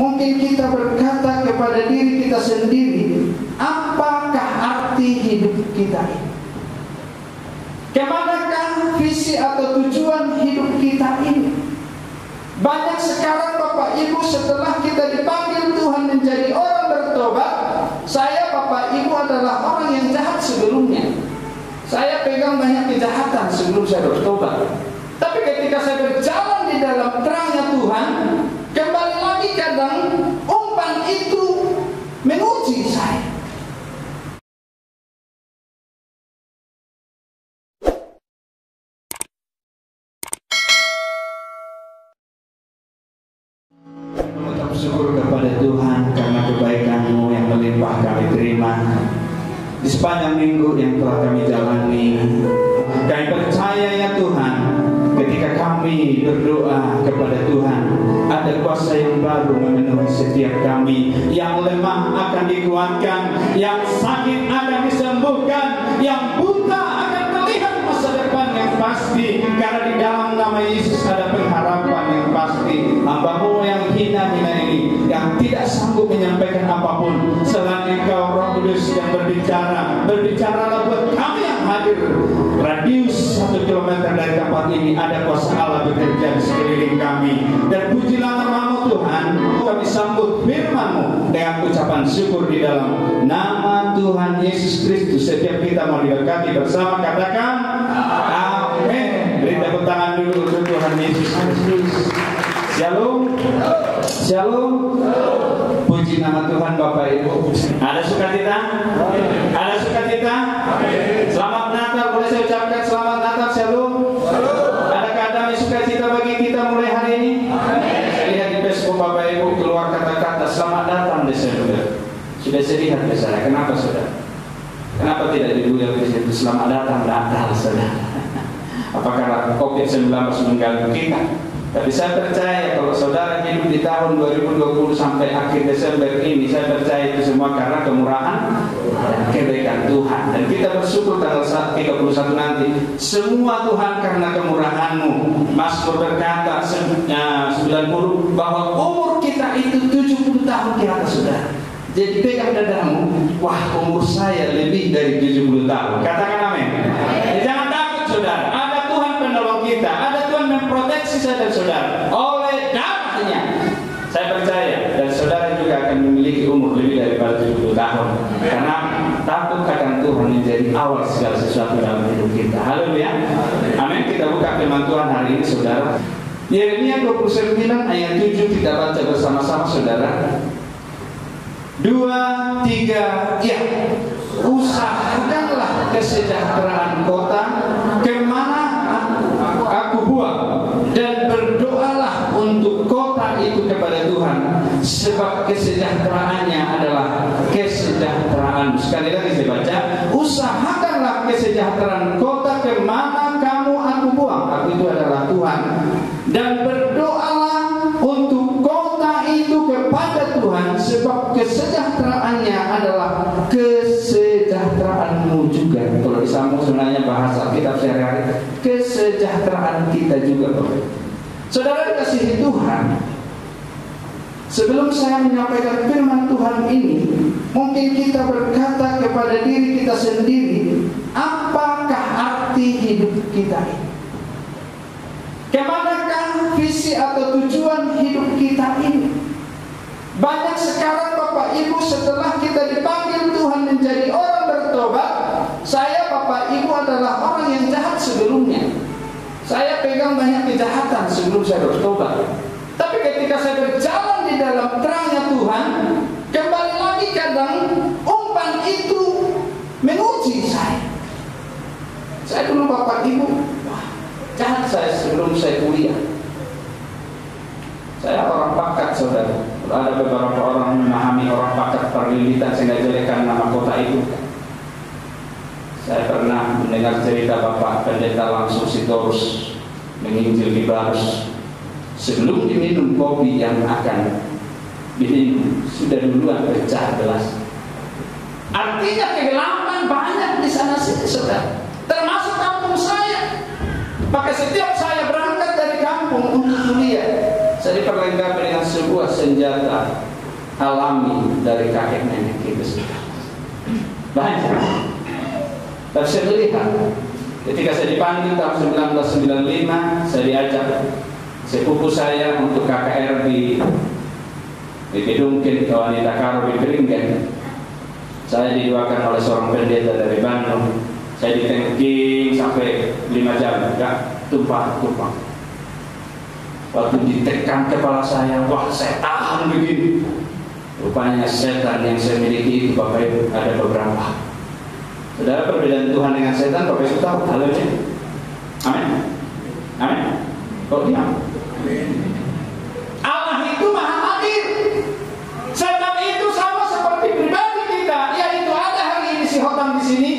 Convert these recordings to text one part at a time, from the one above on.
mungkin kita berkata kepada diri kita sendiri, apakah arti hidup kita ini? Kemanakah visi atau tujuan hidup kita ini? Banyak sekarang Bapak Ibu, setelah kita dipanggil Tuhan menjadi orang bertobat, saya Bapak Ibu adalah orang yang jahat sebelumnya. Saya pegang banyak kejahatan sebelum saya bertobat. Tapi ketika saya berjalan di dalam terangnya Tuhan, kembali lagi kadang umpan itu menguji saya. Mengucap syukur kepada Tuhan karena kebaikan-Mu yang melimpah kami terima di sepanjang minggu yang telah kami jalani. Kami percaya ya Tuhan, ketika kami berdoa kepada Tuhan, ada kuasa yang baru memenuhi setiap kami. Yang lemah akan dikuatkan, yang sakit akan disembuhkan, yang buta akan melihat masa depan yang pasti. Karena di dalam nama Yesus ada pengharapan yang pasti. Hamba-Mu yang hina-hina ini, yang tidak sanggup menyampaikan apapun selain Engkau Roh Kudus yang berbicara. Berbicaralah buat kami yang hadir. Radius 1 kilometer dari tempat ini ada kuasa Allah bekerja di sekeliling kami. Dan pujilah nama-Mu Tuhan. Kami sambut firman-Mu dengan ucapan syukur di dalam nama Tuhan Yesus Kristus. Setiap kita mau diberkati bersama, katakan amin. Beri tepuk tangan dulu untuk Tuhan Yesus Kristus. Shalom. Shalom. Puji nama Tuhan Bapak Ibu. Ada sukacita? Ada sukacita? Selamat Natal. Boleh saya ucapkan selamat Natal. Shalom. Adakah ada sukacita bagi kita mulai hari ini? Saya lihat di Facebook Bapak Ibu keluar kata-kata selamat datang Desember. Sudah saya lihat ke saya. Kenapa saudara? Kenapa tidak dibuat di situ selamat datang Natal saudara? Apakah COVID-19 mengganggu kita? Tapi saya percaya kalau saudara hidup di tahun 2020 sampai akhir Desember ini, saya percaya itu semua karena kemurahan dan kebaikan Tuhan. Dan kita bersyukur tanggal 31 nanti, semua Tuhan karena kemurahan-Mu. Mazmur berkata 90 bahwa umur kita itu 70 tahun di atas saudara. Jadi pegang dadamu, wah umur saya lebih dari 70 tahun. Katakan amin. Jangan takut saudara, ada Tuhan penolong kita, ada Tuhan memproteksi saya dan saudara oleh darahnya. Saya percaya dan saudara juga akan memiliki umur lebih daripada 70 tahun. Karena takut akan Tuhan menjadi awal segala sesuatu dalam hidup kita. Haleluya. Amin. Kita buka firman Tuhan hari ini saudara. Yeremia 29 ayat 7 kita baca bersama-sama saudara. 2, 3, ya. Usahakanlah kesejahteraan kota kemana aku buang, dan berdoalah untuk kota itu kepada Tuhan, sebab kesejahteraannya adalah kesejahteraan. Sekali lagi saya baca, usahakanlah kesejahteraan kota kemana kamu aku buang, aku itu adalah Tuhan, dan berdoalah untuk kota itu kepada Tuhan, sebab kesejahteraannya adalah kesejahteraanmu juga. Kalau disambung sebenarnya bahasa kitab sehari-hari, kesejahteraan kita juga. Saudara dikasihi Tuhan, sebelum saya menyampaikan firman Tuhan ini, mungkin kita berkata kepada diri kita sendiri, apakah arti hidup kita ini? Kemanakah visi atau tujuan hidup kita ini? Banyak sekarang Bapak Ibu, setelah kita dipanggil Tuhan menjadi orang bertobat, saya Bapak Ibu adalah orang yang jahat sebelumnya. Saya pegang banyak kejahatan sebelum saya bertobat. Tapi ketika saya berjalan di dalam terangnya Tuhan, kembali lagi kadang umpan itu menguji saya. Saya dulu Bapak Ibu, jahat saya sebelum saya kuliah. Saya orang pakat saudara. Ada beberapa orang memahami orang pakat perlilitan, sehingga jelekan nama kota itu. Saya pernah mendengar cerita Bapak Pendeta langsung Sitorus menginjil di Barus. Sebelum diminum kopi yang akan diminum, sudah duluan pecah gelas. Artinya kegelapan banyak di sana sini saudara, termasuk kampung saya. Maka setiap saya berangkat dari kampung untuk kuliah, saya diperlengkapi dengan sebuah senjata alami dari kakek nenek kita. Banyak. Tapi saya melihat ketika saya dipanggil tahun 1995, saya diajak sepupu saya untuk KKR di gedung wanita Karo di Beringgen. Saya didoakan oleh seorang pendeta dari Bandung. Saya ditengking sampai 5 jam, enggak tumpah. Waktu ditekan kepala saya, wah saya tahan begini. Rupanya setan yang saya miliki itu Bapak Ibu ada beberapa. Saudara, perbedaan Tuhan dengan setan Bapak Ibu tahu? Haleluya. Amin. Amin. Kok diam? Allah itu maha adil. Setan itu sama seperti pribadi kita, yaitu ada hari ini si Hotam di sini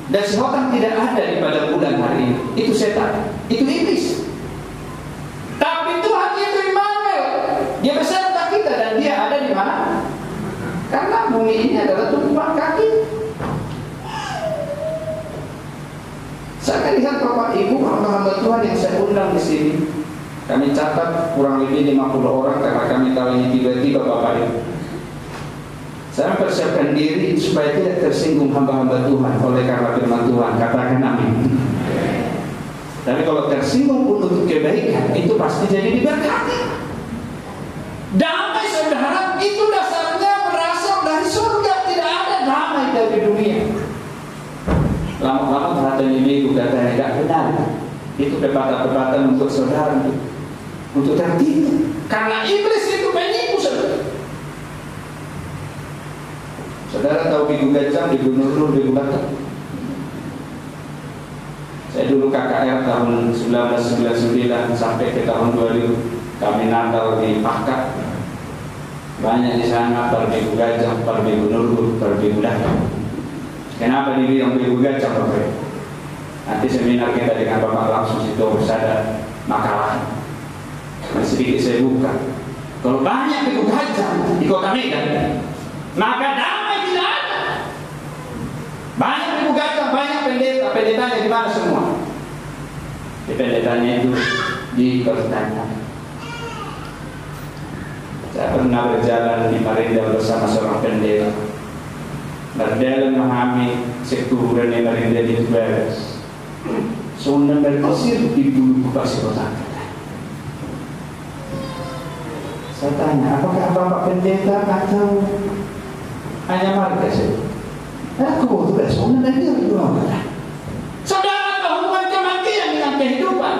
dan si Hotam tidak ada di pada bulan hari ini. Itu setan, itu iblis. Tapi Tuhan itu Immanuel, dia beserta kita dan dia ada di mana? Karena bumi ini adalah tumpuan kaki. Saya lihat Bapak Ibu, hamba Tuhan yang saya undang di sini. Kami catat kurang lebih 50 orang karena kami tahu ini tiba-tiba Bapak Ibu. Saya mempersiapkan diri supaya tidak tersinggung hamba-hamba Tuhan oleh karena firman Tuhan. Katakan amin. Tapi kalau tersinggung pun untuk kebaikan, itu pasti jadi diberkati. Damai saudara, itu dasarnya berasal dari surga. Tidak ada damai dari dunia. Lama-lama terhadap ini katanya tidak benar. Itu pepatah-pepatah untuk saudara, untuk tertipu. Karena iblis itu penipu saudara. Saudara tahu Bigu Gajah, Bigu Nurul, Bigu Batak? Saya dulu KKR tahun 1999 sampai ke tahun 2000. Kami Natal di Pakat. Banyak di sana Bigu Gajah, Bigu Nurul, Bigu Batak. Kenapa dibilang Bigu Gajah Bapak? Nanti seminar kita dengan Bapak langsung situ bersada makalah. Dan sedikit saya buka. Kalau banyak Bigu Gajah di Kota Medan, maka damai tidak ada. Banyak Bigu Gajah, banyak pendeta. Pendetanya di mana semua? Di pendetanya itu di Kertanya. Saya pernah berjalan di Marinda bersama seorang pendeta. Berjalan memahami sekuburan yang Marinda itu beres. Sunan berkosir di bulu bupasi kota. Saya tanya, apakah Bapak pendeta atau hanya marga saja? Aku butuh responden dan dia berdua mana? Saudara, apa hubungan kematian dengan kehidupan?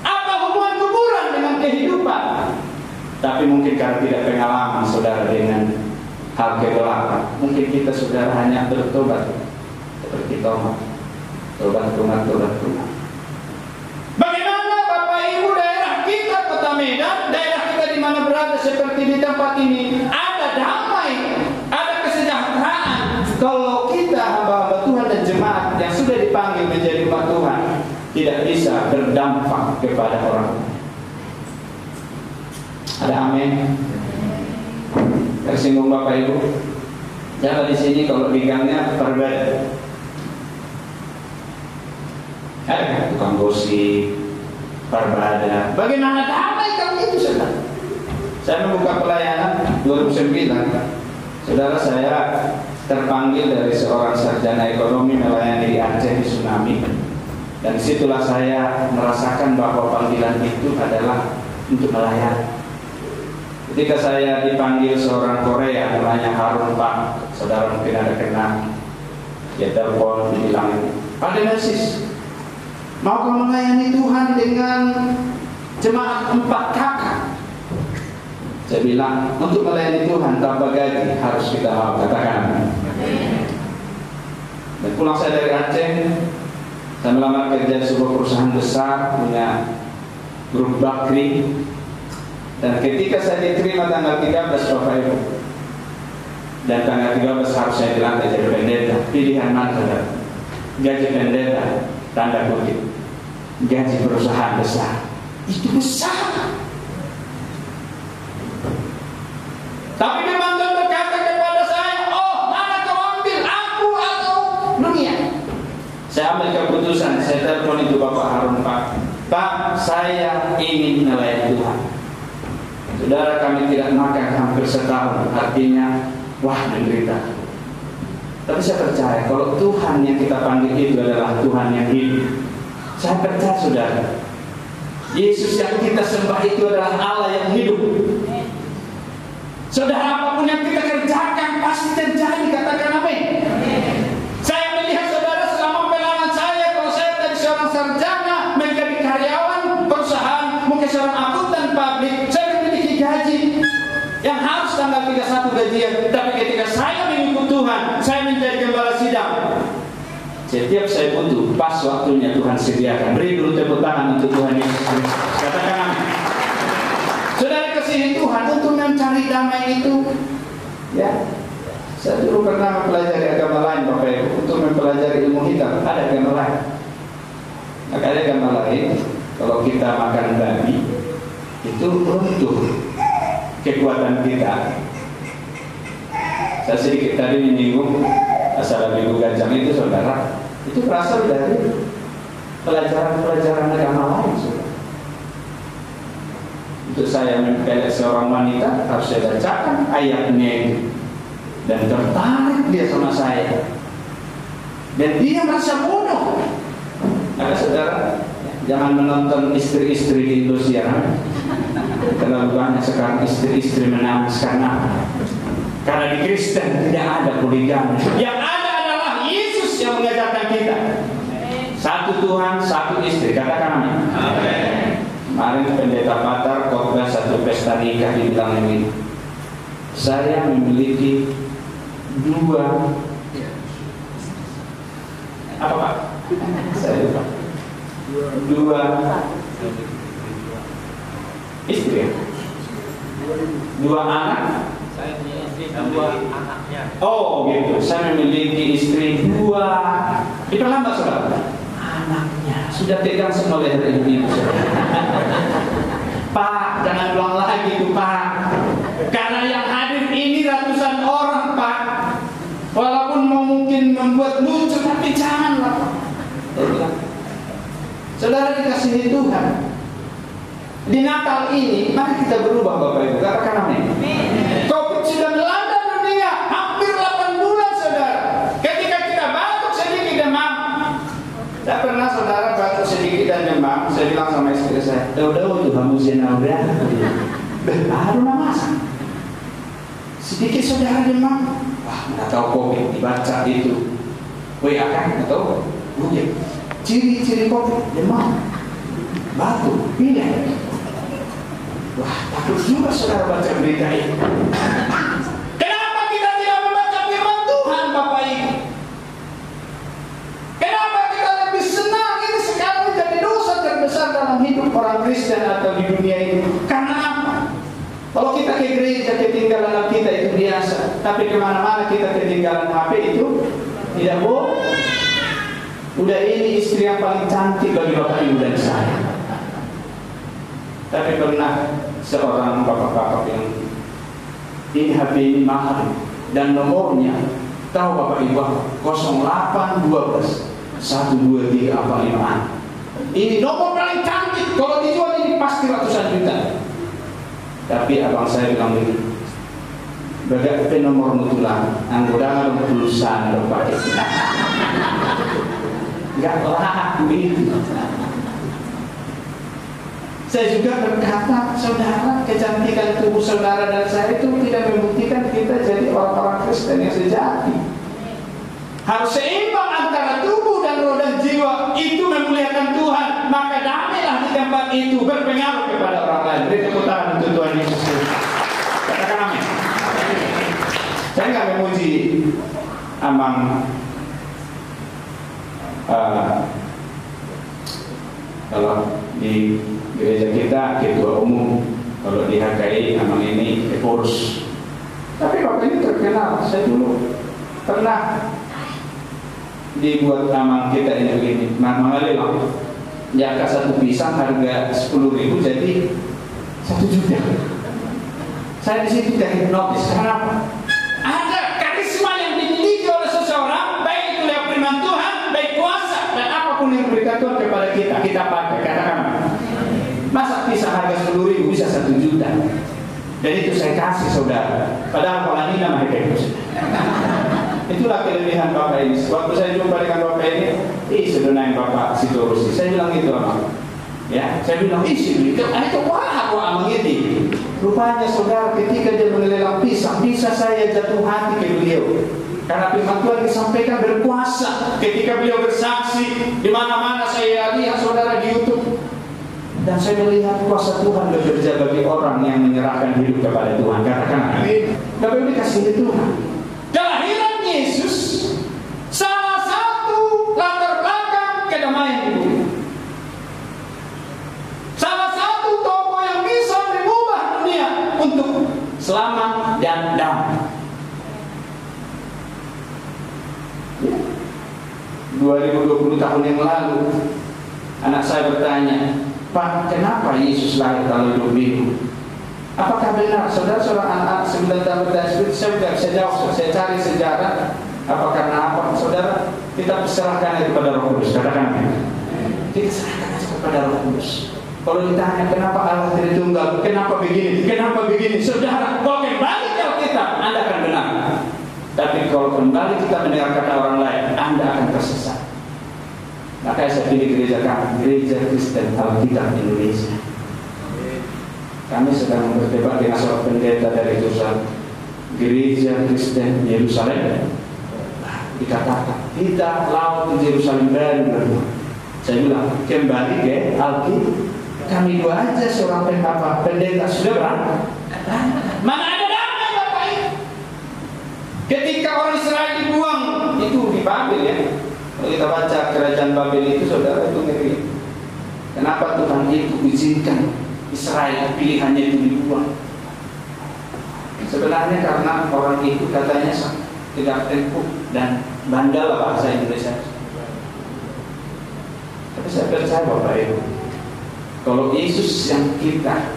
Apa hubungan kuburan dengan kehidupan? Tapi mungkin karena tidak pengalaman saudara dengan hal kegelapan, mungkin kita saudara hanya bertobat seperti Thomas, tobat. Bagaimana Bapak Ibu daerah kita Kota Medan, daerah kita di mana berada seperti di tempat ini, ada damai, ada kesejahteraan. Kalau kita hamba-hamba Tuhan dan jemaat yang sudah dipanggil menjadi umat Tuhan tidak bisa berdampak kepada orang. Ada amin? Tersinggung Bapak Ibu? Jangan di sini kalau bidangnya berbeda. Ada tukang gosip, berbeda. Bagaimana damai kamu itu saudara? Saya membuka pelayanan 2009. Saudara, saya terpanggil dari seorang sarjana ekonomi melayani di Aceh di tsunami. Dan disitulah saya merasakan bahwa panggilan itu adalah untuk melayani. Ketika saya dipanggil seorang Korea namanya Harun Pak, saudara mungkin ada kenal. Dia telepon bilang, Pak Demesis, mau kamu melayani Tuhan dengan jemaat 4 kakak? Saya bilang, untuk melayani Tuhan tanpa gaji harus kita mau, katakan. Dan pulang saya dari Aceh, saya melamar kerja di sebuah perusahaan besar punya grup Bakri. Dan ketika saya diterima tanggal 13 Bapak Ibu, dan tanggal 13 harus saya dilantik jadi pendeta, pilihan mana saudara? Gaji pendeta, tanda kutip, gaji perusahaan besar, itu besar. Tapi memang Tuhan berkata kepada saya, oh mana kau ambil, aku atau dunia? Saya ambil keputusan, saya telepon itu Bapak Harun, Pak, saya ingin melayani Tuhan. Saudara, kami tidak makan hampir setahun, artinya wah menderita. Tapi saya percaya kalau Tuhan yang kita panggil itu adalah Tuhan yang hidup. Saya percaya saudara, Yesus yang kita sembah itu adalah Allah yang hidup. Saudara, apapun yang kita kerjakan pasti terjadi, katakan amin. Saya melihat saudara selama pengalaman saya, kalau saya dari seorang sarjana menjadi karyawan perusahaan, mungkin seorang akuntan publik, saya memiliki gaji yang harus tanggal 31 gajian. Tapi ketika saya mengikut Tuhan, saya menjadi gembala sidang. Setiap saya butuh, pas waktunya Tuhan sediakan. Beri dulu tepuk tangan untuk Tuhan Yesus Kristus. Katakan amin. Saudara, kasih Tuhan untuk mencari damai itu, ya. Saya dulu pernah mempelajari agama lain, Bapak Ibu, untuk mempelajari ilmu hitam. Ada agama lain. Maka ada agama lain, kalau kita makan babi, itu runtuh kekuatan kita. Saya sedikit tadi menyinggung asal Ibu Gajang itu, saudara, itu berasal dari pelajaran-pelajaran agama lain, saudara. Untuk saya mempelet seorang wanita, harus saya bacakan ayatnya itu, dan tertarik dia sama saya, dan dia merasa bodoh. Maka saudara, jangan menonton istri-istri di Indosiar. Terlalu banyak sekarang istri-istri menangis karena di Kristen tidak ada poligami. Yang ada adalah Yesus yang mengajarkan kita satu Tuhan, satu istri. Katakan amin. Kemarin pendeta Patar khotbah satu pesta nikah di bilang ini, saya memiliki dua apa Pak? Saya lupa. Dua istri, dua anak. Saya punya istri dua anaknya. Oh gitu. Saya memiliki istri dua. Diperlambat saudara. Anaknya sudah pegang semua leher ini. Pak, jangan ulang lagi tuh Pak. Karena yang hadir ini ratusan orang Pak. Walaupun mau mungkin membuat lucu, tapi janganlah. Saudara dikasihi Tuhan. Di Natal ini, mari kita berubah Bapak Ibu. Katakan amin. Covid sudah melanda dunia hampir 8 bulan saudara. Ketika kita batuk sedikit demam. Saya pernah saudara batuk sedikit dan demam. Saya bilang sama istri saya, udah itu hamusin udah. Baru masak. Sedikit saudara demam. Wah, nggak tahu Covid, dibaca itu. WA kan, nggak tahu. Ciri-ciri Covid, demam, batuk, pilek. Wah, takut juga saudara baca berita ini. Kenapa kita tidak membaca firman Tuhan, Bapak Ibu? Kenapa kita lebih senang ini sekarang menjadi dosa terbesar dalam hidup orang Kristen atau di dunia ini? Karena apa? Kalau kita ke gereja ketinggalan kita itu biasa, tapi kemana-mana kita ketinggalan HP itu tidak boleh. Udah ini istri yang paling cantik bagi Bapak Ibu dan saya. Tapi pernah seorang bapak-bapak yang ini HP ini mahal dan nomornya tahu Bapak Ibu 0812 123 45. Ini nomor paling cantik, kalau dijual ini pasti ratusan juta. Tapi abang saya bilang begini, bagai nomor mutulan anggota pulusan lo pakai nggak laku itu. Saya juga berkata, saudara, kecantikan tubuh saudara dan saya itu tidak membuktikan kita jadi orang-orang Kristen yang sejati. Harus seimbang antara tubuh dan roh dan jiwa. Itu memuliakan Tuhan. Maka damailah di tempat itu, berpengaruh kepada orang lain. Beri tepuk tangan untuk Tuhan Yesus Kristus. Katakan amin. Saya nggak memuji Amang. Kalau di gereja kita ketua umum, kalau di HKI Amang ini pengurus. Tapi waktu ini terkenal. Saya dulu pernah dibuat Amang kita ini begini, mengalir jaka satu pisang harga 10.000 jadi 1 juta. Saya di situ terhipnotis. Kenapa? Ada karisma yang dimiliki oleh seseorang, baik itu lewat firman Tuhan, baik kuasa dan apapun yang diberikan Tuhan kepada kita, kita pakai. Katakan, masa pisang harga 10.000 bisa 1 juta? Dan itu saya kasih saudara. Padahal kalau ini nama itu. Itulah kelebihan Bapak ini. Waktu saya jumpa dengan Bapak ini, sebenarnya Bapak Sitorus. Saya bilang gitu apa? Ya, saya bilang itu wah mengiti. Rupanya saudara ketika dia mengelelang pisah saya jatuh hati ke beliau. Karena firman Tuhan disampaikan berkuasa. Ketika beliau bersaksi, di mana-mana saya lihat saudara di YouTube. Dan saya melihat kuasa Tuhan bekerja bagi orang yang menyerahkan hidup kepada Tuhan. Katakan amin. Bapak dikasih Tuhan. Kelahiran Yesus salah satu latar belakang kedamaian itu. Salah satu tokoh yang bisa mengubah dunia untuk selamat dan damai. 2020 tahun yang lalu, anak saya bertanya, Pak, kenapa Yesus lahir tanggal 2 Minggu? Apakah benar? Saudara seorang anak 9 tahun bertanya, saya tidak bisa jawab, saya cari sejarah. Apa karena apa? Saudara, kita serahkan kepada Roh Kudus. Katakan, kita serahkan kepada Roh Kudus. Kalau ditanya kenapa Allah Tritunggal, kenapa begini? Saudara, kalau kembali ke Alkitab, Anda akan benar. Tapi kalau kembali kita mendengar kata orang lain, Anda akan tersesat. Makanya saya pilih gereja kami, Gereja Kristen Alkitab Indonesia. Kami sedang berdebat dengan seorang pendeta dari Yerusalem. Gereja Kristen Yerusalem dikatakan kita laut di Yerusalem baru. Saya bilang kembali ke Alkitab. Kami dua aja seorang pendeta sudah berangkat. Mana ada damai Bapak ini? Ketika orang Israel dibuang itu di Babel ya. Kalau kita baca kerajaan Babel itu saudara itu ngeri. Kenapa Tuhan itu izinkan Israel pilihannya itu dibuang? Sebenarnya karena orang itu katanya tidak tengkuk dan bandel bahasa Indonesia. Tapi saya percaya Bapak Ibu, kalau Yesus yang kita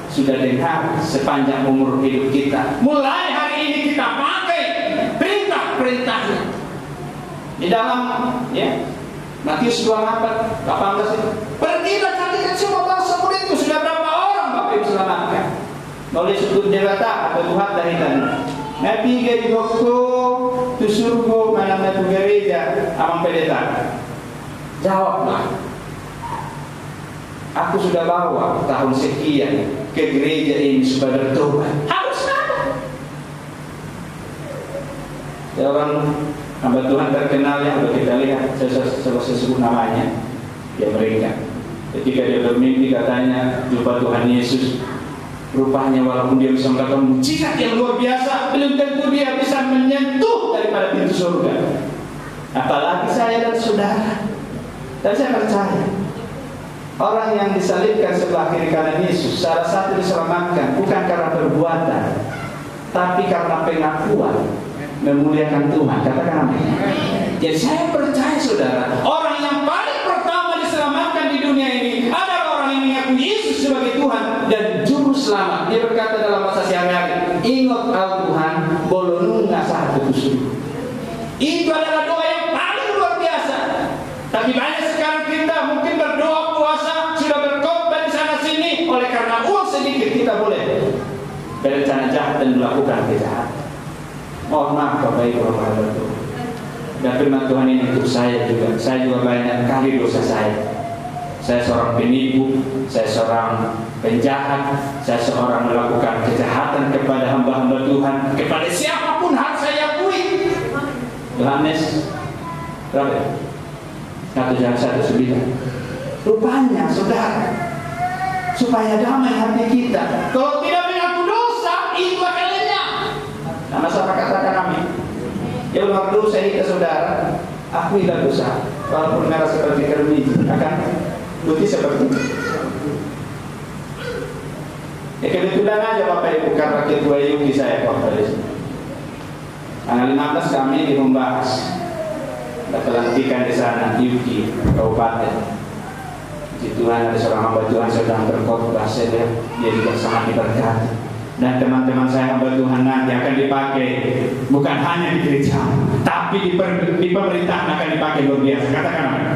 sudah dengar sepanjang umur hidup kita, mulai hari ini kita pakai perintah-perintahnya. Di dalam ya Matius 28, 18 itu, pergilah jadikan semua bangsa murid itu. Sudah berapa orang Bapak Ibu selamatkan? Oleh suku Dewata atau Tuhan dari tanah. Nabi gari waktu tu surgo mana tu gereja amang pendeta. Jawablah. Aku sudah bawa tahun sekian ke gereja ini supaya bertobat. Harus ada. Orang hamba Tuhan terkenal yang kita lihat, saya sebut namanya, dia mereka. Ketika dia bermimpi katanya jumpa Tuhan Yesus. Rupanya walaupun dia bisa melakukan mujizat yang luar biasa, belum tentu dia bisa menyentuh daripada pintu surga. Apalagi saya dan saudara. Dan saya percaya orang yang disalibkan sebelah kiri kanan Yesus, salah satu diselamatkan bukan karena perbuatan, tapi karena pengakuan memuliakan Tuhan. Katakan amin. Jadi saya percaya saudara, orang yang paling pertama diselamatkan di dunia ini adalah orang yang mengaku Yesus sebagai Tuhan dan Juru Selamat. Dia berkata dalam masa sehari-hari, ingat Tuhan, bolonung ngasah kusuh. Itu adalah doa yang paling luar biasa. Tapi banyak sekarang kita mungkin berdoa puasa, sudah berkorban di sana sini, oleh karena uang sedikit kita boleh berencana jahat dan melakukan kejahatan. Mohon maaf Bapak Ibu Bapak Tuhan. Dan firman Tuhan ini untuk saya juga banyak kali dosa saya. Saya seorang penipu, saya seorang penjahat, saya seorang melakukan kejahatan kepada hamba-hamba Tuhan, kepada siapapun harus saya akui. Yohanes berapa? 1:1-9. Rupanya saudara, supaya damai hati kita, kalau tidak mengaku dosa, itu akan lenyap. Nama siapa katakan amin. Ya luar dosa kita saudara, akuilah dosa, walaupun merah seperti kermi, akan putih seperti itu. Ya kebetulan aja Bapak Ibu karena ketua Yuki saya Bapak Ibu. Tanggal 15 kami di membahas pelantikan di sana Yuki Kabupaten. Di Tuhan ada seorang hamba Tuhan sedang berkhotbah, dia juga sangat diberkati. Dan teman-teman saya hamba Tuhan nanti akan dipakai bukan hanya di gereja, tapi di pemerintahan akan dipakai luar biasa. Katakan amin.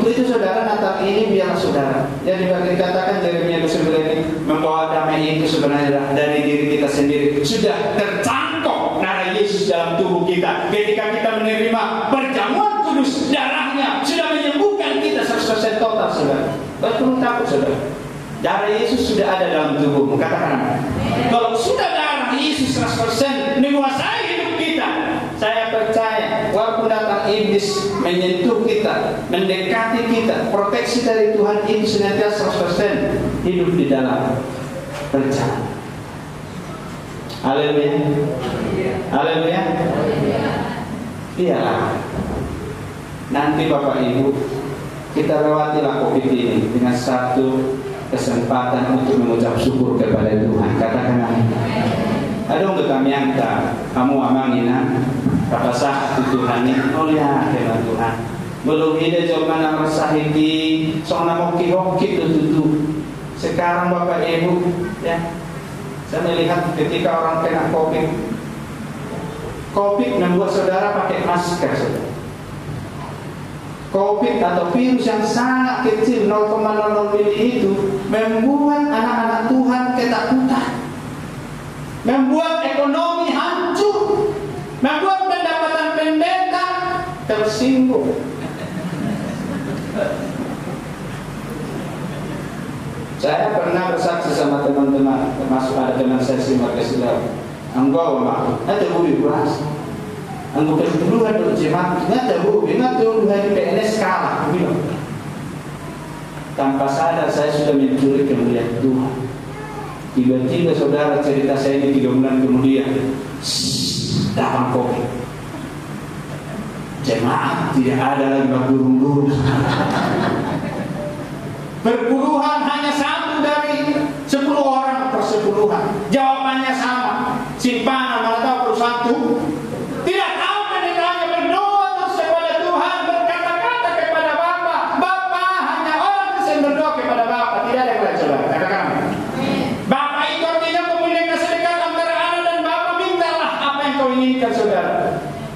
Untuk itu saudara, Natal ini biarlah saudara. Jadi dikatakan Yeremia 29 ini, membawa damai itu sebenarnya dari diri kita sendiri. Sudah tercangkok darah Yesus dalam tubuh kita. Ketika kita menerima perjamuan kudus, darahnya sudah menyembuhkan kita 100% total saudara. Betul takut saudara. Darah Yesus sudah ada dalam tubuhmu. Katakan, kalau sudah darah Yesus 100% menguasai hidup kita, saya percaya walaupun datang iblis menyentuh kita, mendekati kita, proteksi dari Tuhan itu senantiasa 100% hidup di dalam percaya. Haleluya. Haleluya. Iyalah. Nanti Bapak Ibu, kita lewatilah COVID ini dengan satu kesempatan untuk mengucap syukur kepada Tuhan. Katakan amin. Aduh kami angka, kamu amangina, pada saat Tuhan ini, oh ya firman Tuhan. Belum ide coba nama sahidi, soalnya hoki-hoki itu. Sekarang Bapak Ibu, ya, saya melihat ketika orang kena COVID membuat saudara pakai masker, saudara. COVID atau virus yang sangat kecil 0,00 mili itu membuat anak-anak Tuhan ketakutan, membuat ekonomi hancur, membuat pendapatan pendeta tersinggung. Saya pernah bersaksi sama teman-teman, termasuk ada teman saya si Marques Saudara. Anggau mak, ada budi puas. Anggo keduluan do jemaat, ngata bu, ngata Tuhan PNS kalah, bilang. Tanpa sadar saya sudah mencuri kemuliaan Tuhan. Tiba-tiba saudara cerita saya ini 3 bulan kemudian, datang COVID. Jemaat tidak ada lagi bergurung-gurung. Perpuluhan hanya satu dari 10 orang persepuluhan. Jawabannya sama. Simpanan mana tahu perusahaan itu tidak tahu pendetanya berdoa terus kepada Tuhan, berkata-kata kepada Bapa. Bapa hanya orang yang berdoa kepada Bapa, tidak ada yang lain saudara. Katakan. Bapa itu artinya mempunyai kesedekat antara anak dan Bapa. Mintalah apa yang kau inginkan saudara.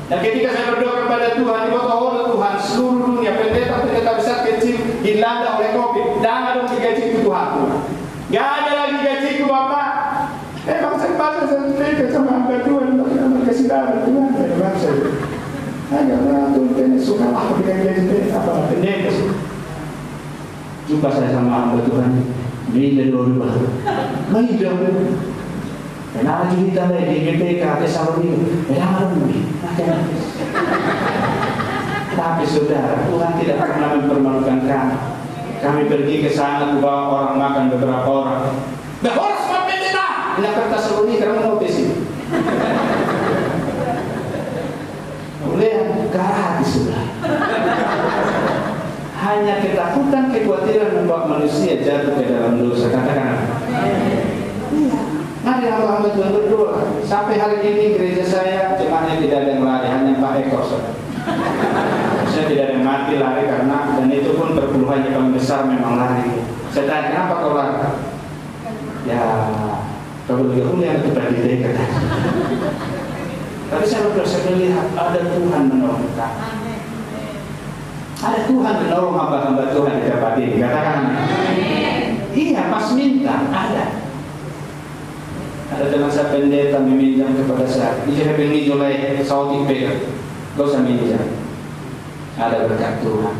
Dan ketika saya berdoa kepada Tuhan, dibawa oleh Tuhan seluruh dunia, pendeta besar kecil dilanda oleh COVID. Dan ada gaji ke Tuhan. Gak ada lagi gaji ke Bapak. Emang saya pasal saya sama hamba Tuhan, kasih darah Tuhan. Memang saya agak Tuhan suka lah dengan gaji apa pendeta. Jumpa saya sama hamba Tuhan. Ini dulu baru. Maida. Kenapa kita lagi di GPK Tesalonika? Kenapa ini? Tapi saudara, Tuhan tidak pernah mempermalukan kami. Kami pergi ke sana, bawa orang makan beberapa orang. Bahwa semua pendeta, ini kertas sebelumnya karena mau di sini. Kemudian gratis sudah. Hanya ketakutan, kekhawatiran membuat manusia jatuh ke dalam dosa. Katakan. Mari hamba-hamba Tuhan berdoa. Sampai hari ini gereja saya jemaatnya tidak ada yang lari, hanya Pak Eko. Saya tidak ada yang mati lari karena, dan itu pun perpuluhan yang paling besar memang lari. Saya tanya, kenapa kau lari? Ya, kalau begitu yang kita didekat. Tapi saya melihat ada Tuhan menolong kita. Ada Tuhan menolong hamba-hamba Tuhan di tempat ini. Katakan, iya pas minta ada. Ada teman saya pendeta meminjam kepada saya. Dia pengen mulai sauti pegang. Gak usah minjam. Ada berkat Tuhan.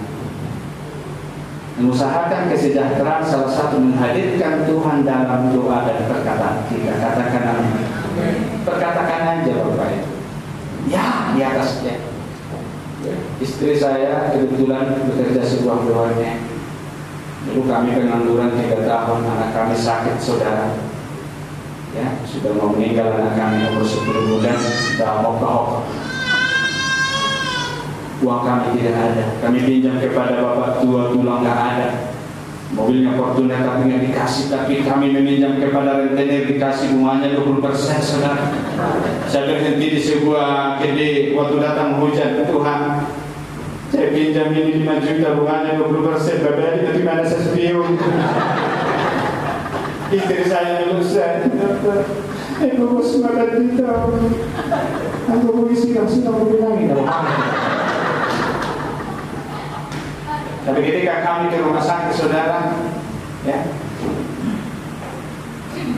Mengusahakan kesejahteraan salah satu menghadirkan Tuhan dalam doa dan perkataan kita. Katakan amin. Perkatakan aja Bapak itu. Ya di atasnya. Istri saya kebetulan bekerja sebuah BUMN. Dulu kami pengangguran 3 tahun, anak kami sakit saudara. Ya, sudah mau meninggal anak kami umur 10 bulan, sudah mau ke uang kami tidak ada. Kami pinjam kepada bapak tua tulang nggak ada. Mobilnya Fortuner tapi nggak dikasih. Tapi kami meminjam kepada rentenir dikasih bunganya 20%. Saudara, saya berhenti di sebuah gede waktu datang hujan. Tuhan, saya pinjam ini 5 juta bunganya 20%. Bapak tapi mana saya spion. Istri saya lulusan. Aku bos makan kita. Aku mau isi kasih aku bilangin. Tapi ketika kami ke rumah sakit saudara, ya,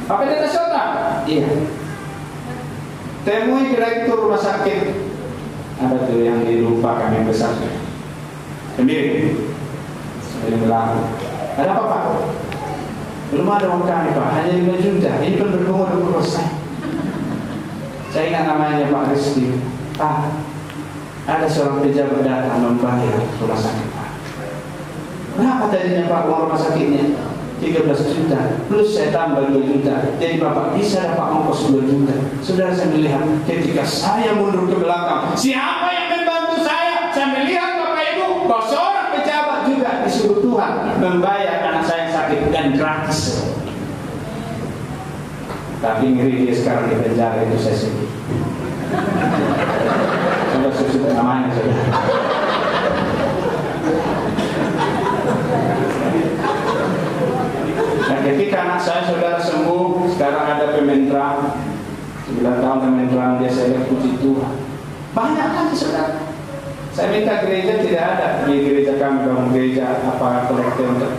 apa pendeta saudara? Iya. Temui direktur rumah sakit. Ada tuh yang dilupa kami besar. Sendiri. Saya bilang, ada apa Pak? Belum ada uang kami Pak, hanya 5 juta. Ini pun berbunga 20%. Saya ingat namanya Pak Rizky. Pak, ada seorang pejabat datang membayar rumah sakit Pak. Berapa tadinya Pak uang rumah sakitnya? 13 juta plus saya tambah 2 juta, jadi Bapak bisa dapat ongkos 2 juta. Saudara, saya melihat ketika saya mundur ke belakang, siapa yang membantu saya? Saya melihat Bapak Ibu bahwa seorang pejabat juga disuruh Tuhan membayar anak saya yang sakit dan gratis. Tapi ngeri dia sekarang di penjara, itu saya sedih. Sudah susun namanya saudara. Dan ketika anak saya saudara sembuh, sekarang ada pementerang 9 tahun pementerang dia, saya puji Tuhan. Banyak lagi saudara. Saya minta gereja, tidak ada di gereja kami bangun gereja apa kolektif untuk.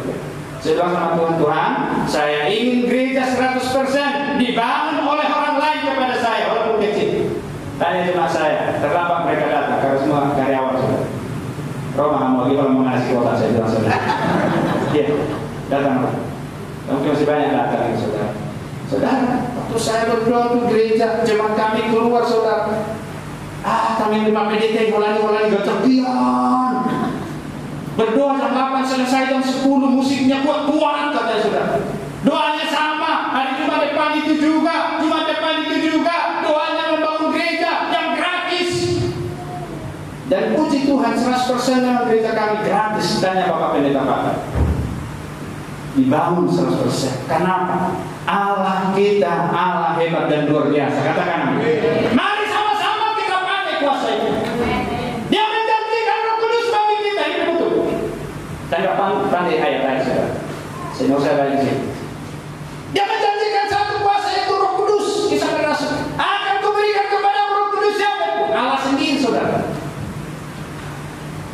Saya bilang sama Tuhan, Tuhan, saya ingin gereja 100% dibangun oleh orang lain kepada saya, walaupun kecil. Tanya cuma saya, terlambat mereka datang karena semua karyawan saudara. Roma mau lagi kalau mau ngasih kuota, saya bilang saudara. Iya, datang. Mungkin masih banyak datang saudara. Saudara, waktu saya berdoa untuk gereja, jemaat kami keluar saudara. Kami lima PDT holani ketepian. Berdoa jam 8 selesai jam 10, musiknya kuat-kuat katanya saudara. Doanya sama, hari Jumat depan itu juga, doanya membangun gereja yang gratis. Dan puji Tuhan 100% dalam gereja kami gratis. Tanya Bapak Pendeta Pak. Dibangun 100%. Kenapa? Allah kita, Allah hebat dan luar biasa. Katakan amin. Mari sama-sama kita pakai kuasa itu. Dia menjanjikan Roh Kudus bagi kita. Ini betul. Saya nggak pandai ayat-ayat saudara. Saya mau saya baca sini. Dia menjanjikan satu kuasa itu Roh Kudus. Kisah Rasul. Akan kuberikan kepada Roh Kudus siapa itu? Allah sendiri saudara.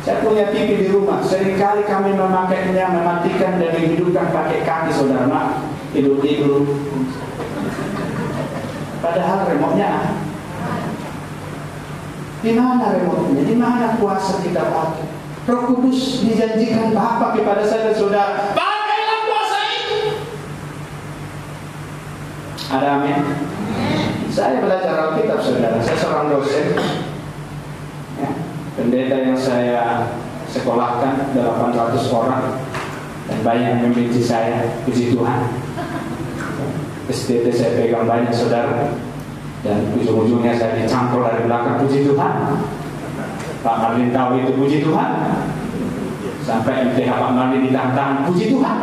Saya punya TV di rumah, seringkali kami memakainya, mematikan dan menghidupkan pakai kaki saudara. Mak, tidur. Padahal remote-nya di mana remote-nya? Di mana kuasa kita pakai? Roh Kudus dijanjikan Bapa kepada saya dan saudara. Pakailah kuasa itu. Ada amin? Saya belajar Alkitab saudara. Saya seorang dosen. Ya. Pendeta yang saya sekolahkan 800 orang dan banyak yang membenci saya, puji Tuhan. SDT saya pegang banyak saudara dan ujung-ujungnya saya dicangkul dari belakang, puji Tuhan. Pak Marlin tahu itu, puji Tuhan. Sampai MTH Pak Marlin ditahan-tahan, puji Tuhan.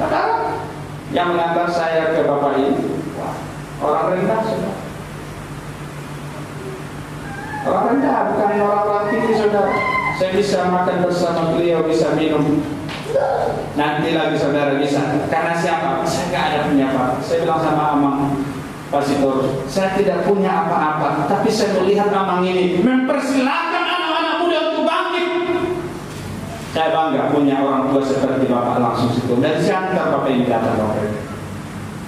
Saudara, yang mengantar saya ke Bapak ini orang rendah saudara. Orang rendah, bukan orang tinggi saudara. Saya bisa makan bersama beliau, bisa minum. Nanti lagi saudara bisa. Karena siapa? Saya nggak ada punya apa. Saya bilang sama Amang Pasitor, saya tidak punya apa-apa, tapi saya melihat Amang ini mempersilahkan anak-anak muda untuk bangkit. Saya bangga punya orang tua seperti Bapak langsung situ. Dan saya antar Bapak ini datang Bapak.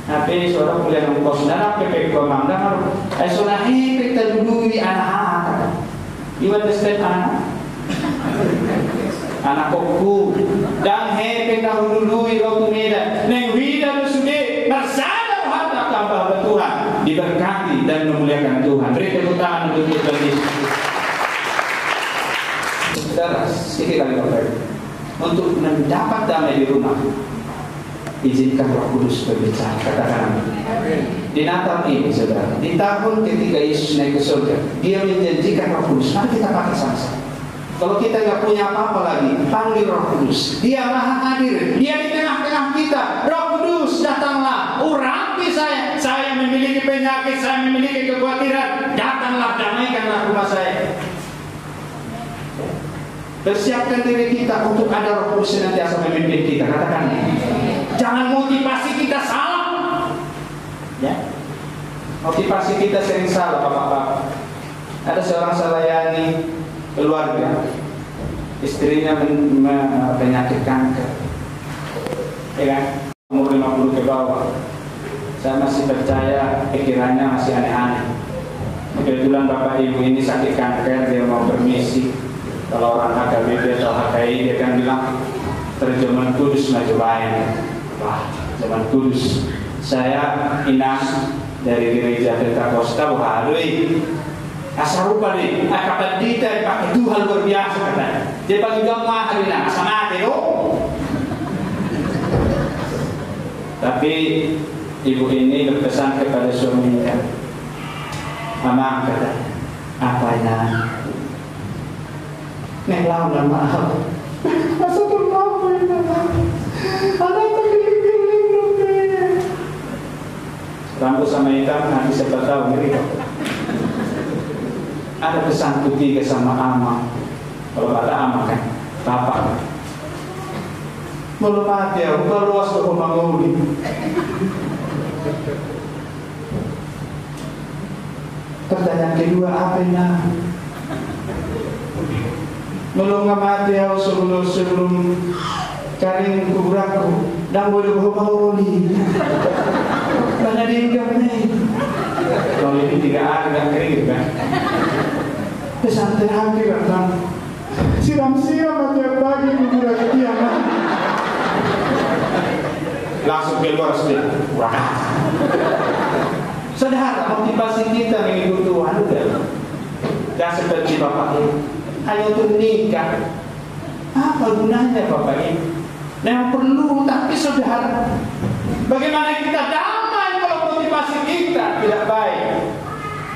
Tapi saudara kuliah ng kos na napipig ko mang dahil ay sunahipig talului anak. You understand anak koku dan hepig na hulului lo tumida neng wida sude bersama harta tambah Tuhan diberkati dan memuliakan Tuhan. Beri tepuk tangan untuk kita ini. Saudara, sedikit lagi Bapak. Untuk mendapat damai di rumah, izinkan Roh Kudus berbicara. Katakan amin. Di Natal ini saudara, di tahun ketika Yesus naik ke surga, Dia menjanjikan Roh Kudus. Mari kita pakai sama-sama. Kalau kita nggak punya apa-apa lagi, panggil Roh Kudus. Dia maha hadir, Dia di tengah-tengah kita. Roh Kudus datanglah, urapi saya. Saya memiliki penyakit, saya memiliki kekhawatiran. Datanglah, damaikanlah rumah saya. Persiapkan diri kita untuk ada Roh Kudus senantiasa memimpin kita. Katakan, jangan motivasi kita salah. Ya, motivasi kita sering salah, Bapak-bapak. Ada seorang selayani keluarga, istrinya penyakit kanker, ya kan? Umur 50 ke bawah. Saya masih percaya pikirannya masih aneh-aneh. Kebetulan bapak ibu ini sakit kanker, dia mau permisi. Kalau orang HKBP atau HKI dia kan bilang terjemahan kudus maju baik. Wah, zaman kudus. Saya Inas dari gereja Pentakosta Buharui. Asal rupa nih, kapan dita pakai Tuhan luar biasa katanya. Dia panggil kamu hari ini, asal mati loh. Tapi ibu ini berpesan kepada suaminya, Mama katanya, apa ya? Nek lau dan maaf. Masa pun mau ini, anak tergiling-giling. Rambut sama hitam nanti siapa tahu ngeri. Ada pesan ketiga sama ama. Kalau ada ama kan, bapak. Belum mati ya, bukan luas ke pembangunan. Pertanyaan kedua apa ini? Belum mati ya sebelum kering kuburanku dan boleh pembangunan. Banyak diingat nih. Kalau ini tidak ada kering kan? Pesan terakhir kan? Siram-siram tiap pagi kuburan kiamat. Langsung keluar sudah. Wah. Saudara, motivasi kita mengikut Tuhan udah. Dan seperti bapak ini, hanya untuk nikah. Apa gunanya bapak ini? Yang perlu, tapi saudara, bagaimana kita damai kalau motivasi kita tidak baik?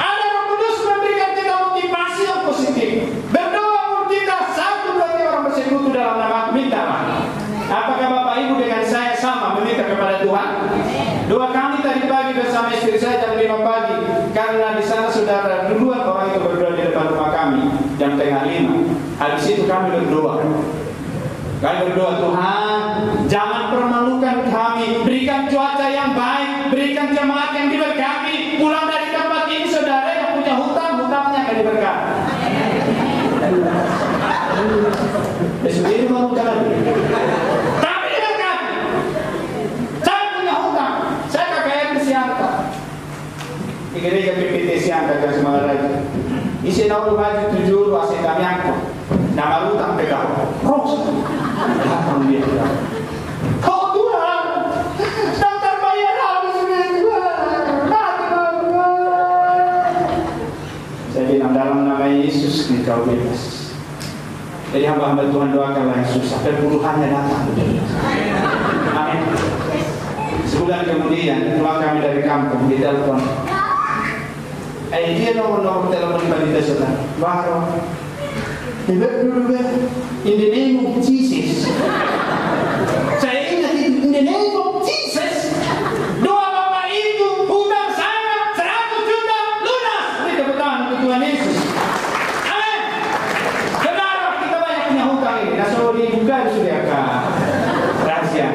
Ada Roh Kudus memberikan kita motivasi yang positif. Berdoa untuk kita, satu berarti orang bersekutu dalam nama minta. Apakah bapak ibu dengan saya sama meminta kepada Tuhan? Doa kami tadi pagi bersama istri saya jam 5 pagi, karena di sana saudara duluan orang itu berdoa di depan rumah kami jam tengah 5. Habis itu kami berdoa. Kami berdoa, Tuhan, jangan permalukan kami, berikan cuaca yang baik, berikan jemaat yang diberkati. Pulang dari tempat ini saudara yang punya hutang, hutangnya akan diberkati. Besok ini mau hutang lagi. Tapi diberkati. Saya punya hutang. Saya KKR di Siantar. Di gereja PPT Siantar dan Semangat Raja. Isi nauru baju 7 ruas kami angkut. Nama hutang pegang. Ros. Datang dia. Oh Tuhan, daftar bayar habis ini Tuhan. Saya bilang dalam nama Yesus engkau bebas. Jadi hamba-hamba Tuhan doakanlah yang susah, perpuluhannya datang. Amin. Sebulan kemudian pulang kami dari kampung, ditelepon. Dia nomor telepon kita saudara. Baru. In the name of Jesus. Saya ingat in the name of Jesus. Doa bapak itu hutang saya 100 juta lunas. Beri tepuk tangan untuk Tuhan Yesus. Amin. Saudara, kita banyak punya hutang ini. Nah, so dibuka sudah rahasia.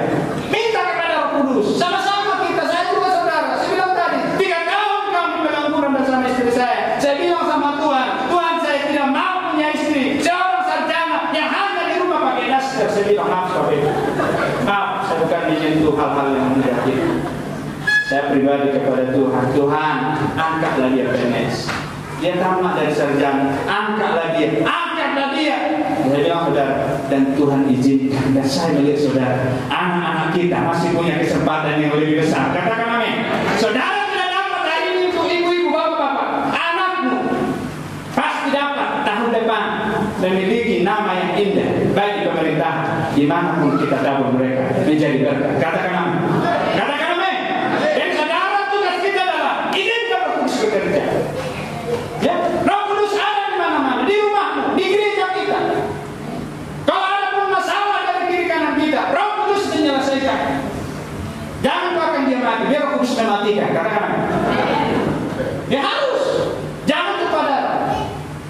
Minta kepada Roh Kudus. Sama-sama kita. Saya juga saudara. Saya bilang tadi 3 tahun kami pegang Quran bersama istri saya. Saya bilang sama Tuhan, Tuhan saya tidak mau punya istri. Seorang sarjana yang hanya di rumah pakai daster. Saya bilang maaf Bapak. Maaf, saya bukan menyentuh hal-hal yang negatif. Saya pribadi kepada Tuhan, Tuhan, angkatlah dia PNS. Dia tamat dari sarjana, angkatlah dia. Saya bilang saudara, dan Tuhan izinkan dan saya melihat saudara, anak-anak kita masih punya kesempatan yang lebih besar. Katakan amin. Saudara tidak dapat hari ini untuk ibu-ibu, bapak-bapak, anakmu pasti dapat tahun depan memiliki nama yang indah baik di pemerintahan, dimanapun kita tabur mereka menjadi berkat. Katakan amin. Katakan amin. Dan saudara, tugas kita adalah izinkan Roh Kudus bekerja. Ya, Roh Kudus ada di mana-mana, di rumahmu, di gereja kita. Kalau ada pun masalah dari kiri kanan kita, Roh Kudus menyelesaikan. Jangan kau akan dia mati, biar Roh Kudus mematikan. Katakan amin. Ya harus. Jangan kepada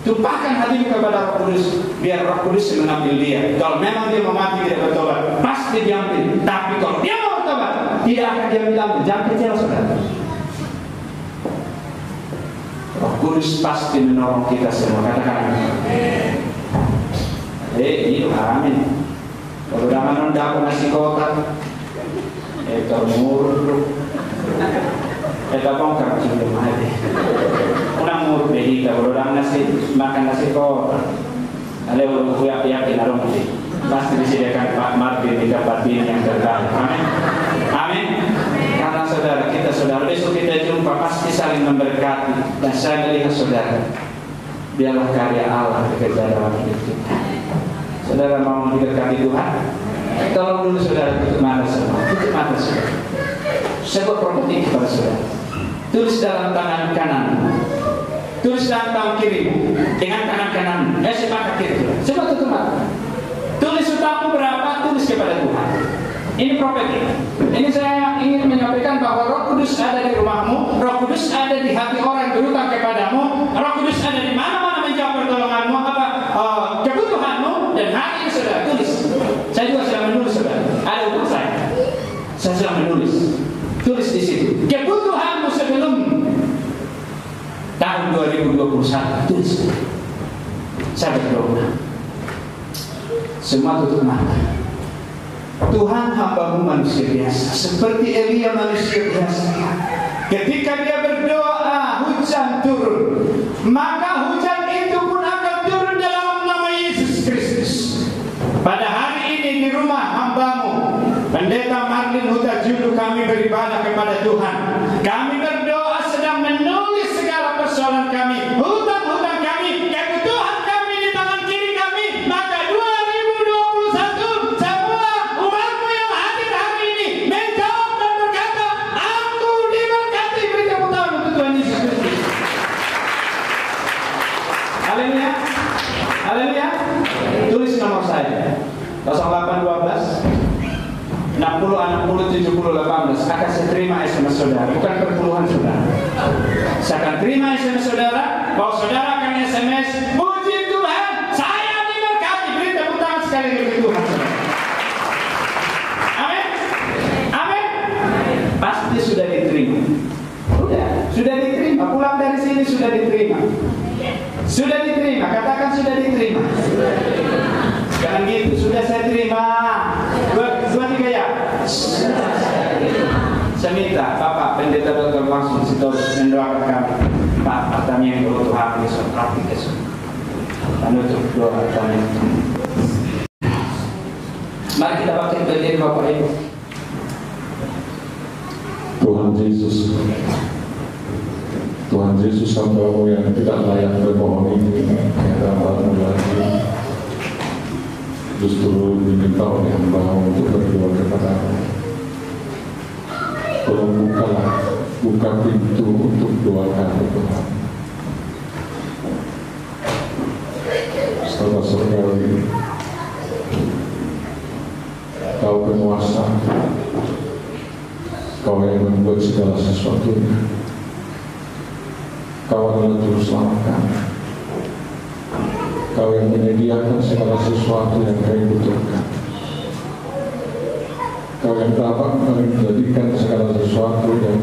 tumpahkan hatimu kepada Roh Kudus, biar Roh Kudus mengambil dia. Kalau memang dia mau mati tidak bertobat, pasti diambil. Tapi kalau dia mau bertobat, tidak akan dia bilang. Jangan kecewa saudara. Roh Kudus pasti menolong kita semua. Katakan. Itu amin. Kalau jangan nunda nasi kotak, muruk. Bongkar sebelum hari. Kurang muruk deh. Kalau orang makan nasi kotak, ada orang kuyak narong sih. Pasti disediakan Pak Martin di tempat ini yang terbaik. Amin. Amin. Karena saudara kita, saudara besok kita jumpa pasti saling memberkati. Dan saya melihat saudara, biarlah karya Allah bekerja dalam hidup kita. Saudara mau diberkati Tuhan? Tolong dulu saudara tutup mata semua. Tutup mata saudara. Saya buat prophetik kepada saudara. Tulis dalam tangan kanan. Tulis dalam tangan kiri. Dengan tangan kanan. Sepakat kiri saudara. Coba tutup mata. Tulis utangmu berapa? Tulis kepada Tuhan. Ini prophetik. Ini saya ingin menyampaikan bahwa Roh Kudus ada di rumahmu. Roh Kudus ada di hati orang yang berutang kepadamu. Roh Kudus ada di mana-mana menjawab pertolonganmu. Kebutuhanmu. Dan hari ini saudara tulis. Saya juga sedang menulis saudara. Ada utang saya sedang menulis. Tulis di situ. Kebutuhanmu sebelum tahun 2021. Tulis. Saya berdoa. Semua tutup mata. Tuhan, hamba-Mu manusia biasa, seperti Elia manusia biasa. Ketika dia berdoa, hujan turun. Maka hujan itu pun akan turun dalam nama Yesus Kristus. Pada hari ini di rumah hamba-Mu, Pendeta Marlin Huta Julu, kami beribadah kepada Tuhan. Kami berdoa sedang menulis segala persoalan kami, hutang-hutang kami, kebutuhan kami di tangan kiri kami. Maka 2021 semua umatmu yang hadir hari ini menjawab dan berkata, aku diberkati. Beri tepuk tangan untuk Tuhan Yesus Kristus. Haleluya. Haleluya. Tulis nomor saya 0812 60 60 70 18. Akan saya terima SMS saudara, bukan perpuluhan saudara. Saya akan terima SMS saudara, bahwa saudara akan SMS, puji Tuhan, saya diberkati. Beri tepuk tangan sekali bagi Tuhan. Amin. Amin. Pasti sudah diterima. Sudah diterima. Pulang dari sini sudah diterima. Sudah diterima. Katakan sudah diterima. Jangan gitu. Sudah saya terima. Dua tiga ya. Saya minta Bapak Pendeta Dr. langsung Sitorus mendoakan kami. Pak Atami yang beruntung hati besok praktik besok. Menutup doa kami. Mari kita bangkit berdiri Bapak Ibu. Tuhan Yesus, Tuhan Yesus, hamba-Mu yang tidak layak berbohong ini, hadapan-Mu lagi, justru diminta oleh hamba-Mu untuk berdoa kepada-Mu. Tolong buka pintu untuk doa kami Tuhan. Saudara-saudari, Kau penguasa, Kau yang membuat segala sesuatunya. Kau adalah juru selamat kami. Kau yang menyediakan segala sesuatu yang kami butuhkan. Kau yang dapat menjadikan segala sesuatu yang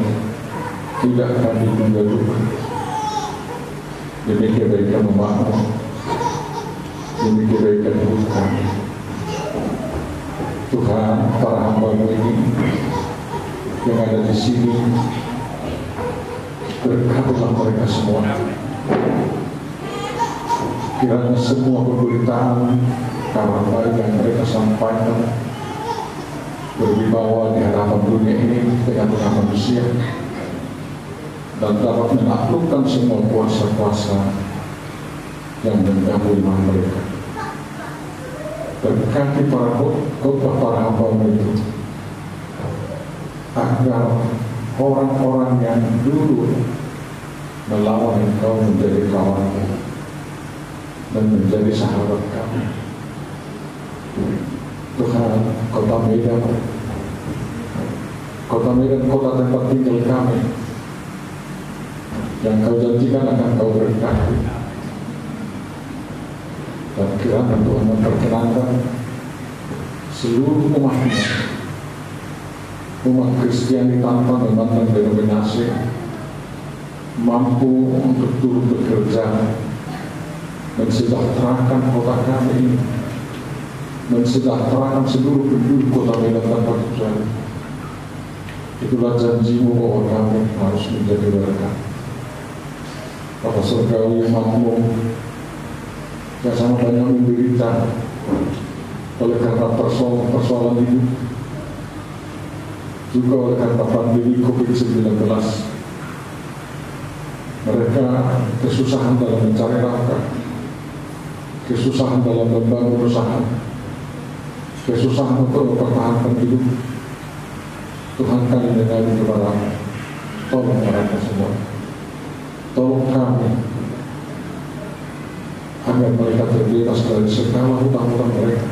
tidak kami duga-duga demi kebaikan umat-Mu, demi kebaikan hidup kami. Tuhan, para hamba-Mu ini yang ada di sini, berkatilah mereka semua. Kiranya semua pemberitaan kabar baik yang mereka sampaikan berwibawa di hadapan dunia ini dengan manusia, dan dapat menaklukkan semua kuasa-kuasa yang mengganggu iman mereka. Berkati para khotbah para hamba-Mu itu, agar orang-orang yang dulu melawan Engkau menjadi kawan-Mu dan menjadi sahabat kami. Tuhan, kota Medan, kota tempat tinggal kami, yang Kau janjikan akan Kau berkati. Dan kiranya Tuhan memperkenankan seluruh umat-Mu, umat Kristiani tanpa memandang denominasi, mampu untuk turut bekerja mensejahterakan kota kami ini mensejahterakan seluruh penduduk kota Medan tanpa kecuali. Itulah janjimu bahwa kami harus menjadi berkat. Bapa Surgawi yang makmur, yang sangat banyak menderita oleh karena persoalan hidup, juga oleh karena pandemi COVID-19. Mereka kesusahan dalam mencari nafkah, kesusahan dalam membangun usaha, kesusahan untuk mempertahankan hidup. Tuhan, kami menyembah kepada-Mu, tolong mereka semua, tolong kami agar mereka terbebas dari segala hutang-hutang mereka,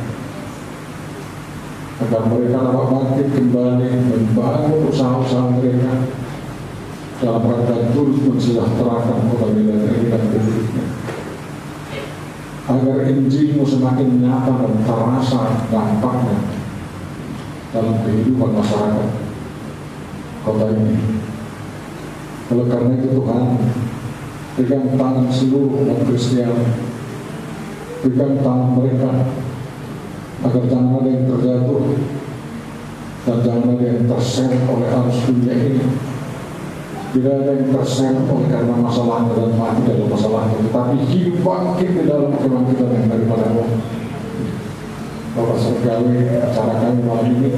agar mereka dapat bangkit kembali membangun usaha-usaha mereka dalam rangka terus mensejahterakan kota Medan ini dan penduduknya, agar Injil-Mu semakin nyata dan terasa dampaknya dalam kehidupan masyarakat kota ini. Oleh karena itu Tuhan, pegang tangan seluruh umat Kristiani, pegang tangan mereka agar jangan ada yang terjatuh dan jangan ada yang terseret oleh arus dunia ini. Tidak ada yang terseret oleh karena masalahnya dan mati dalam masalahnya, tetapi hidup bangkit di dalam kebangkitan yang daripada-Mu. Bapak Surgawi, acara kami malam ini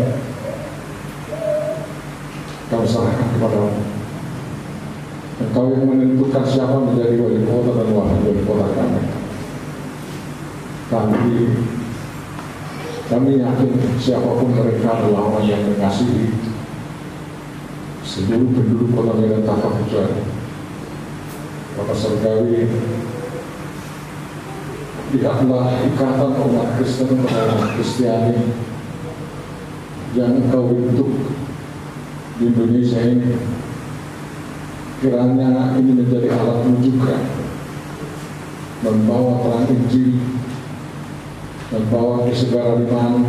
Kau serahkan kepada-Mu. Engkau yang menentukan siapa menjadi wali kota dan wakil wali kota kami. Kami yakin siapapun mereka adalah orang yang mengasihi seluruh penduduk kota Medan tanpa kecuali. Bapak Surgawi, lihatlah ikatan umat Kristen dan umat Kristiani yang Engkau bentuk di Indonesia ini. Kiranya ini menjadi alat-Mu juga membawa terang Injil, membawa kesegaran iman,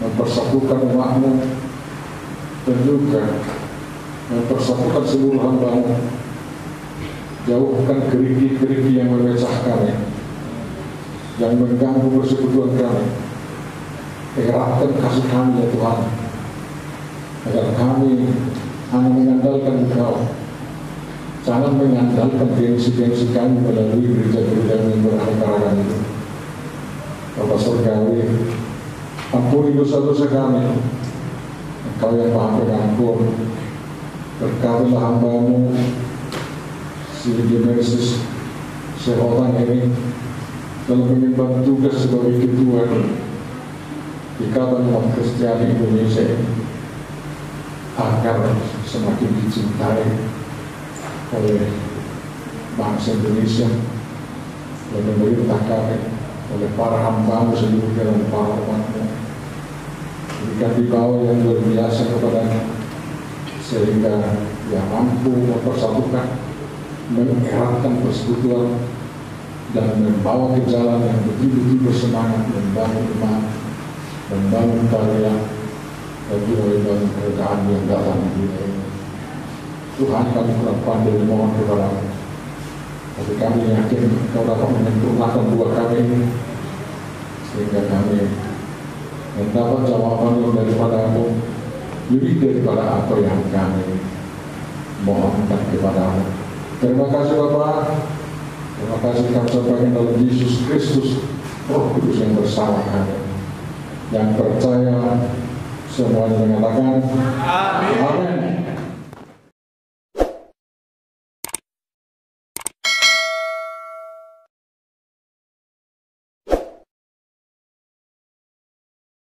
mempersatukan umat-Mu, dan juga mempersatukan seluruh hamba-Mu. Jauhkan keriki-keriki yang memecah kami, yang mengganggu persekutuan kami. Eratkan kasih kami ya Tuhan, agar kami hanya mengandalkan Engkau, jangan mengandalkan gengsi-gengsi kami melalui gereja-gereja yang beraneka-ragam itu. Bapak Surgawi, ampuni dosa-dosa kami. Engkau yang Maha Pengampun, berkatilah hamba-Mu si Genesis Sehotan ini dalam mengemban tugas sebagai ketua Ikatan Umat Kristiani Indonesia ini, agar semakin dicintai oleh bangsa Indonesia, oleh pemerintah kami, oleh para hamba-Mu seluruh dalam para umat-Mu. Berikan dibawa yang luar biasa kepadanya, sehingga Dia mampu mempersatukan, mengeratkan persekutuan, dan membawa ke jalan yang betul-betul bersemangat membangun iman, membangun karya, dan juga membangun kerajaan yang datang di dunia ini. Tuhan, kami kurang pandai memohon kepada-Mu, tapi kami yakin Kau dapat menyempurnakan doa kami ini, sehingga kami mendapat jawaban yang daripada-Mu, lebih daripada apa yang kami mohonkan kepada-Mu. Terima kasih Bapa. Terima kasih kami sampaikan dalam Yesus Kristus, Roh Kudus yang bersama kami. Yang percaya semuanya mengatakan Amin. Amin.